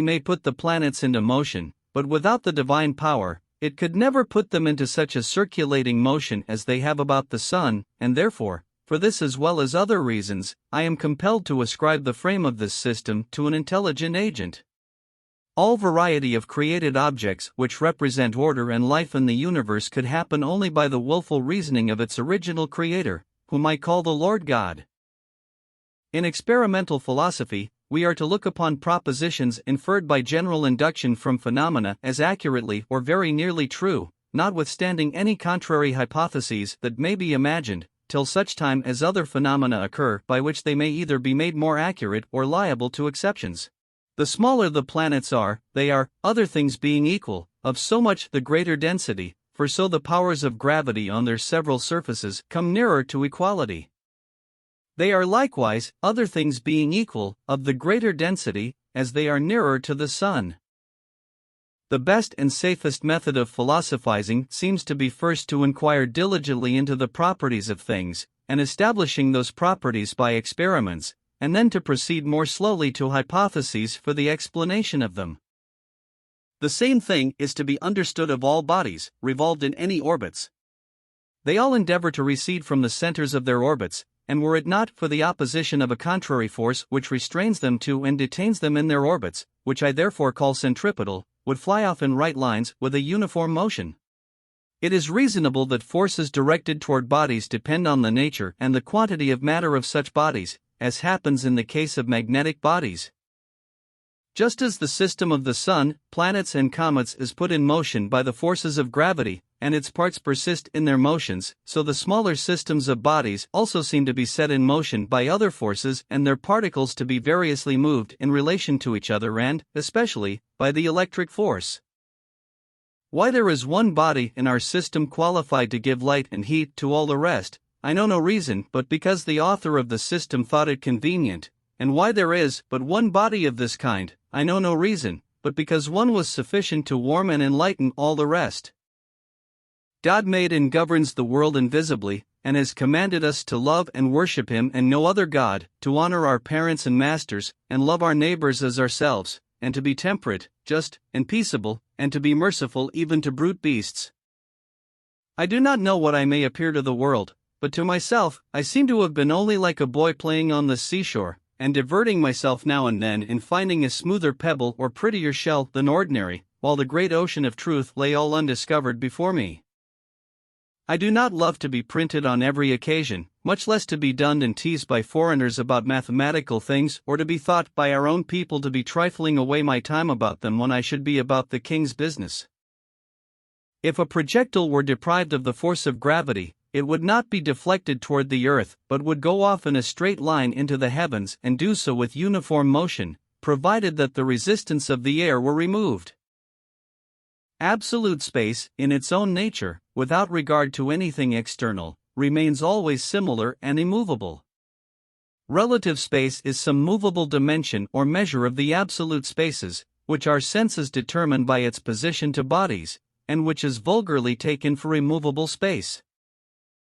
may put the planets into motion, but without the divine power, it could never put them into such a circulating motion as they have about the sun, and therefore, for this as well as other reasons, I am compelled to ascribe the frame of this system to an intelligent agent. All variety of created objects which represent order and life in the universe could happen only by the willful reasoning of its original creator, whom I call the Lord God. In experimental philosophy, we are to look upon propositions inferred by general induction from phenomena as accurately or very nearly true, notwithstanding any contrary hypotheses that may be imagined, till such time as other phenomena occur by which they may either be made more accurate or liable to exceptions. The smaller the planets are, they are, other things being equal, of so much the greater density, for so the powers of gravity on their several surfaces come nearer to equality. They are likewise, other things being equal, of the greater density, as they are nearer to the sun. The best and safest method of philosophizing seems to be first to inquire diligently into the properties of things, and establishing those properties by experiments, and then to proceed more slowly to hypotheses for the explanation of them. The same thing is to be understood of all bodies, revolved in any orbits. They all endeavor to recede from the centers of their orbits, and were it not for the opposition of a contrary force which restrains them to and detains them in their orbits, which I therefore call centripetal, would fly off in right lines with a uniform motion. It is reasonable that forces directed toward bodies depend on the nature and the quantity of matter of such bodies, as happens in the case of magnetic bodies. Just as the system of the sun, planets and comets is put in motion by the forces of gravity, and its parts persist in their motions, so the smaller systems of bodies also seem to be set in motion by other forces and their particles to be variously moved in relation to each other and, especially, by the electric force. Why there is one body in our system qualified to give light and heat to all the rest, I know no reason but because the author of the system thought it convenient, and why there is but one body of this kind, I know no reason, but because one was sufficient to warm and enlighten all the rest. God made and governs the world invisibly, and has commanded us to love and worship Him and no other God, to honor our parents and masters, and love our neighbors as ourselves, and to be temperate, just, and peaceable, and to be merciful even to brute beasts. I do not know what I may appear to the world, but to myself I seem to have been only like a boy playing on the seashore, and diverting myself now and then in finding a smoother pebble or prettier shell than ordinary, while the great ocean of truth lay all undiscovered before me. I do not love to be printed on every occasion, much less to be dunned and teased by foreigners about mathematical things, or to be thought by our own people to be trifling away my time about them when I should be about the king's business. If a projectile were deprived of the force of gravity, it would not be deflected toward the earth, but would go off in a straight line into the heavens and do so with uniform motion, provided that the resistance of the air were removed. Absolute space, in its own nature, without regard to anything external, remains always similar and immovable. Relative space is some movable dimension or measure of the absolute spaces, which our senses determine by its position to bodies, and which is vulgarly taken for immovable space.